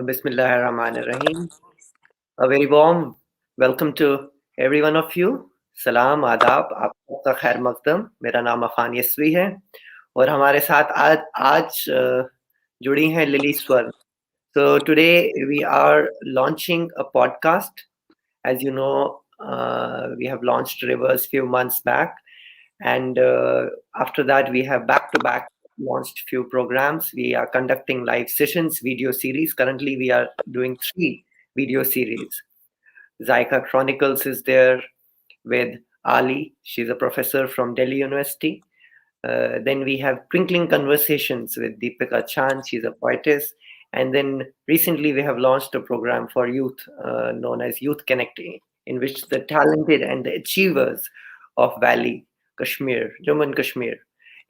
Bismillahirrahmanirrahim. A very warm welcome to every one of you. सलाम आदाब आप सबका खैर मकदम मेरा नाम अफान यसवी है और हमारे साथ आज आज जुड़ी हैं लिली स्वर्ण. So today we are launching a podcast. As you know, we have launched Rivers few months back, and after that we have back to back launched few programs. We are conducting live sessions, video series. Currently we are doing 3 video series. Zaika Chronicles is there with Ali. She's a professor from Delhi University. Then we have Twinkling Conversations with Deepika Chand. She's a poetess. And then recently we have launched a program for youth known as Youth Connecting, in which the talented and the achievers of Valley, Kashmir, Jammu and Kashmir,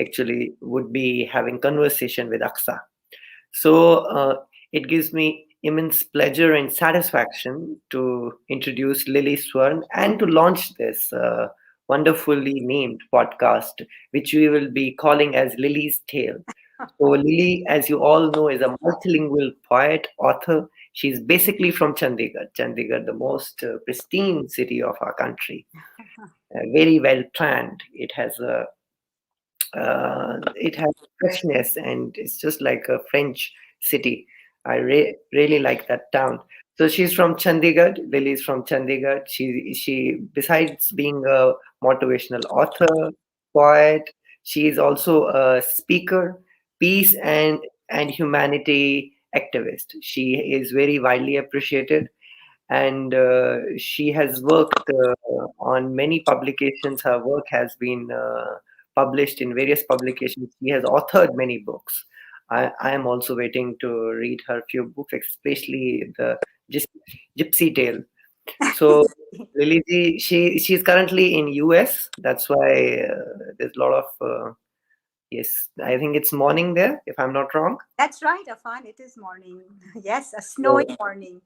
actually would be having conversation with Aksa. So it gives me immense pleasure and satisfaction to introduce Lily Swarn and to launch this wonderfully named podcast, which we will be calling as Lily's Tale. So Lily, as you all know, is a multilingual poet, author. She's basically from Chandigarh. Chandigarh, the most pristine city of our country. Very well planned. It has freshness, and it's just like a French city. I really like that town. So she's from Chandigarh. Lily's from Chandigarh. She besides being a motivational author, poet, she is also a speaker, peace and humanity activist. She is very widely appreciated, and she has worked on many publications. Her work has been published in various publications. She has authored many books. I am also waiting to read her few books, especially the Gypsy Tale. So Lily ji, she's currently in US. That's why there's a lot of yes. I think it's morning there, if I'm not wrong. That's right, Afan. It is morning. Yes, a snowy So, morning.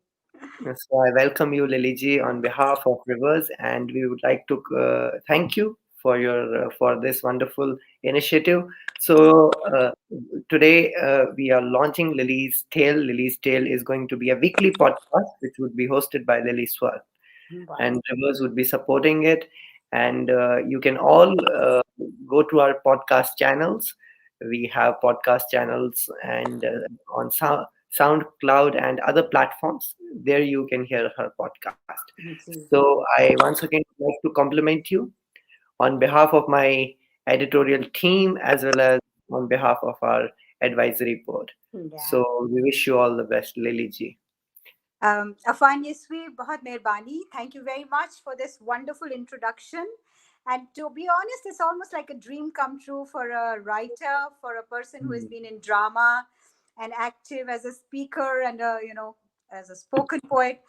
so I welcome you, Lily ji, on behalf of Rivers, and we would like to thank you for your for this wonderful initiative. So today we are launching Lily's Tale. Lily's Tale is going to be a weekly podcast, which would be hosted by Lily Swarn, Wow. and Rivers would be supporting it. And you can all go to our podcast channels. We have podcast channels and on SoundCloud and other platforms. There you can hear her podcast. So I once again would like to compliment you on behalf of my editorial team as well as on behalf of our advisory board. Yeah. So we wish you all the best, Lily ji. Afan Yasvi, bahut mehrbani. Thank you very much for this wonderful introduction. And to be honest, it's almost like a dream come true for a writer, for a person who has been in drama and active as a speaker and as a spoken poet.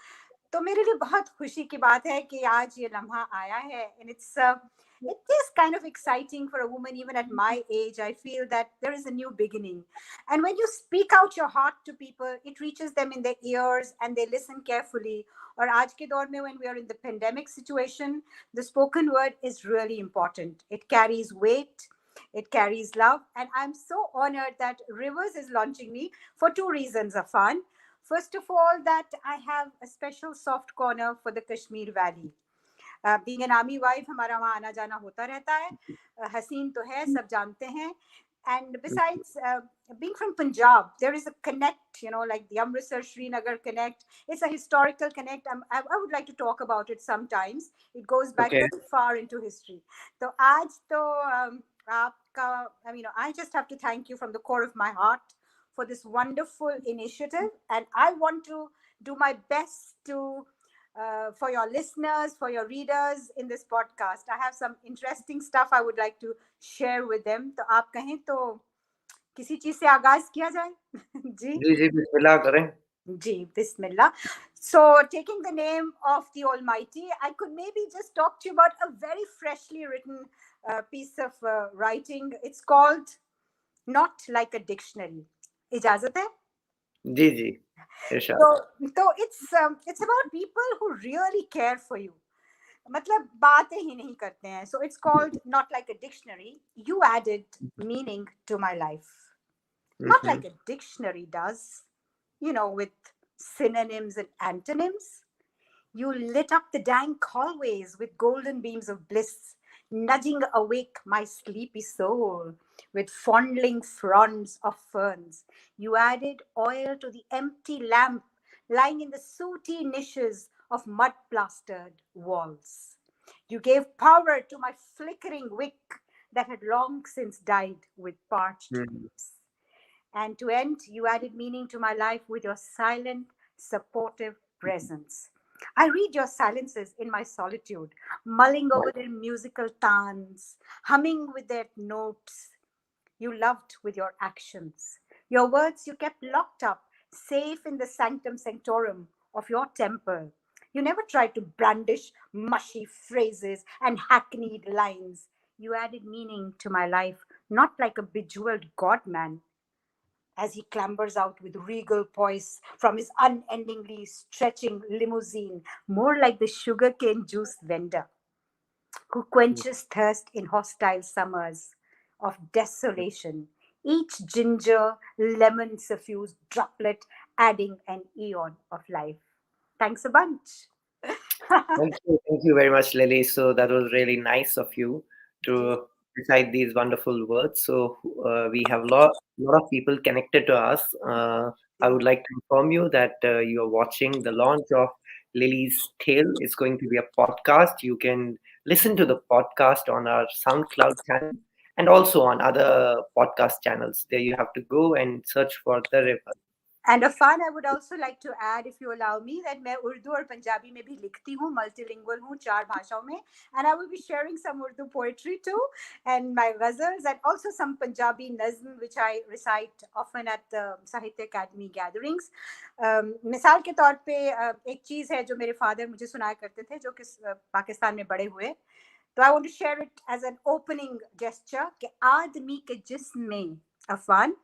तो मेरे लिए बहुत खुशी की बात है कि आज ये लम्हा आया है, and it is kind of exciting for a woman even at my age. I feel that there is a new beginning, and when you speak out your heart to people, it reaches them in their ears and they listen carefully. और आज के दौर में, when we are in the pandemic situation, the spoken word is really important. It carries weight, it carries love, and I'm so honored that Rivers is launching me for 2 reasons, Afan. First of all, that I have a special soft corner for the Kashmir Valley. Being an army wife, हमारा वहाँ आना जाना होता रहता है. हसीन तो है, सब जानते हैं. And besides, being from Punjab, there is a connect, like the Amritsar Srinagar connect. It's a historical connect. I would like to talk about it sometimes. It goes back very far into history. So, आज तो आपका, I just have to thank you from the core of my heart for this wonderful initiative, and I want to do my best to for your listeners, for your readers in this podcast. I have some interesting stuff I would like to share with them. तो आप कहें तो किसी चीज से आगाज किया जाए? जी बिस्मिल्लाह करें. जी बिस्मिल्लाह. So, taking the name of the Almighty, I could maybe just talk to you about a very freshly written piece of writing. It's called Not Like a Dictionary. इजाजत है? जी जी. So it's about people who really care for you. मतलब बातें ही नहीं करते हैं. So it's called Not Like a Dictionary. You added meaning to my life. Not like a dictionary does, with synonyms and antonyms. You lit up the dank hallways with golden beams of bliss, nudging awake my sleepy soul with fondling fronds of ferns. You added oil to the empty lamp lying in the sooty niches of mud plastered walls. You gave power to my flickering wick that had long since died with parched Mm. lips. And to end, you added meaning to my life with your silent, supportive presence. I read your silences in my solitude, mulling over their musical tans, humming with their notes. You loved with your actions. Your words you kept locked up, safe in the sanctum sanctorum of your temple. You never tried to brandish mushy phrases and hackneyed lines. You added meaning to my life, not like a bejeweled godman, as he clambers out with regal poise from his unendingly stretching limousine, more like the sugarcane juice vendor who quenches thirst in hostile summers of desolation, each ginger lemon suffused droplet adding an eon of life. Thanks a bunch. Thank you very much, Lily. So that was really nice of you ji, to recite these wonderful words. So we have lot of people connected to us. I ji. would like to inform you that you are watching the launch of Lily's Tale. It's going to be a podcast. You can listen to the podcast on our SoundCloud channel and also on other podcast channels. There you have to go and search for the river. And Afan, I would also like to add, if you allow me, that मैं उर्दू और पंजाबी में भी लिखती हूँ, multilingual हूँ, 4 भाषाओं में, and I will be sharing some Urdu poetry too, and my ghazals, and also some Punjabi nazm, which I recite often at the Sahitya Academy gatherings. मिसाल के तौर पे एक चीज़ है जो मेरे फादर मुझे सुनाया करते थे, जो कि पाकिस्तान में बड़े हुए. तो I want to share it as an opening gesture कि आदमी के जिस्म में अफवान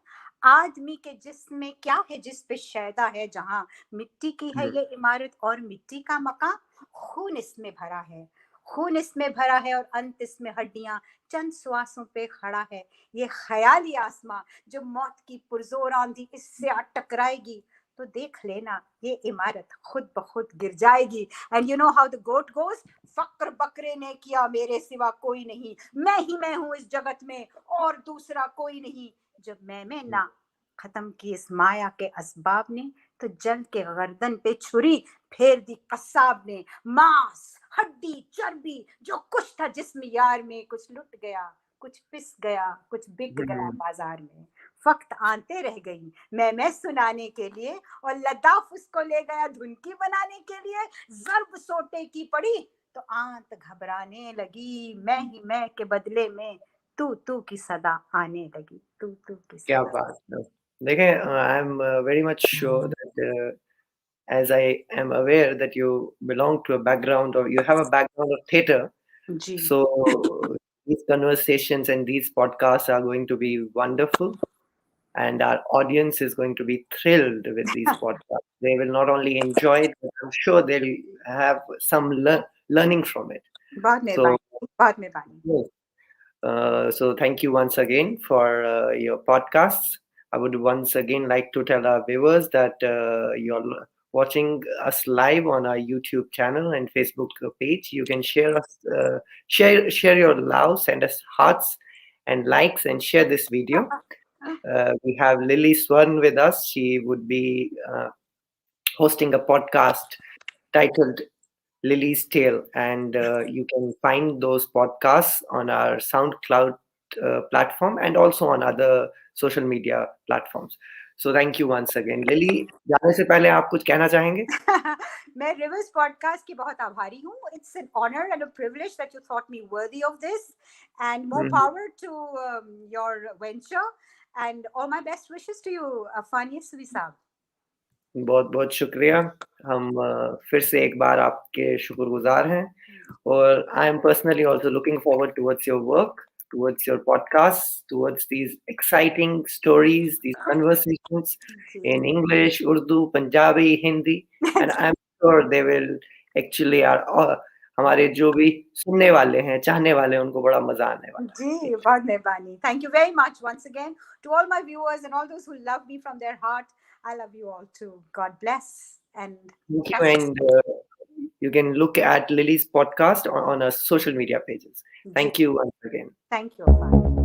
आदमी के जिस्म में क्या है जिस पे शैदा है जहां मिट्टी की है Mm. ये इमारत और मिट्टी का मकान खून इसमें भरा है खून इसमें भरा है और अंत इसमें हड्डियां चंद श्वासों पे खड़ा है ये ख्याली आसमां जो मौत की पुरजोर आंधी इससे आ टकराएगी तो देख लेना ये इमारत खुद ब खुद गिर जाएगी and you know how the goat goes फक्र बकरे ने किया मेरे सिवा कोई नहीं मैं हूं इस जगत में और दूसरा कोई नहीं जब मैं ना खत्म की इस माया के असबाब ने तो जल के गर्दन पे छुरी फेर दी कसाब ने मांस हड्डी चर्बी जो कुछ था जिस्म यार में कुछ लुट गया कुछ पिस गया कुछ बिक गया Mm. बाजार में फक्त आंते रह गई मैं सुनाने के लिए और लदाफ उसको ले गया धुन की बनाने के लिए जर्ब सोटे की पड़ी तो आंत घबराने लगी मैं के बदले में तू की सदा आने लगी तू की क्या सदा बात है! देखें, I am very much sure that as I am aware that you belong to a background or you have a background of theater, ji so these conversations and these podcasts are going to be wonderful, and our audience is going to be thrilled with these podcasts. They will not only enjoy it, but I'm sure they'll have some learning from it. बहुत So, मेहरबानी बहुत मेहरबानी yes. So thank you once again for your podcasts. I would once again like to tell our viewers that you're watching us live on our YouTube channel and Facebook page. You can share us, share your love, send us hearts and likes, and share this video. We have Lily Swarn with us. She would be hosting a podcast titled Lily's Tale, and you can find those podcasts on our SoundCloud platform and also on other social media platforms. So thank you once again, Lily. जाने से पहले आप कुछ कहना चाहेंगे? मैं reverse podcast की बहुत आभारी हूँ it's an honour and a privilege that you thought me worthy of this and more hmm, power to your venture and all my best wishes to you अफानिया सुवी साहब बहुत बहुत शुक्रिया. हम फिर से एक बार आपके शुक्रगुजार हैं. Or I am personally also looking forward towards your work, towards your podcasts, towards these exciting stories, these conversations ji in English, Urdu, Punjabi, Hindi, and ji I'm sure they will actually are हमारे जो भी सुनने वाले हैं, चाहने वाले हैं, उनको बड़ा मजा आने वाला है. जी बहुत मेहरबानी thank you very much once again to all my viewers and all those who love me from their heart I love you all to God bless And Thank you, that's and you can look at Lily's podcast on our social media pages. it. Thank you once again. Thank you, Afan.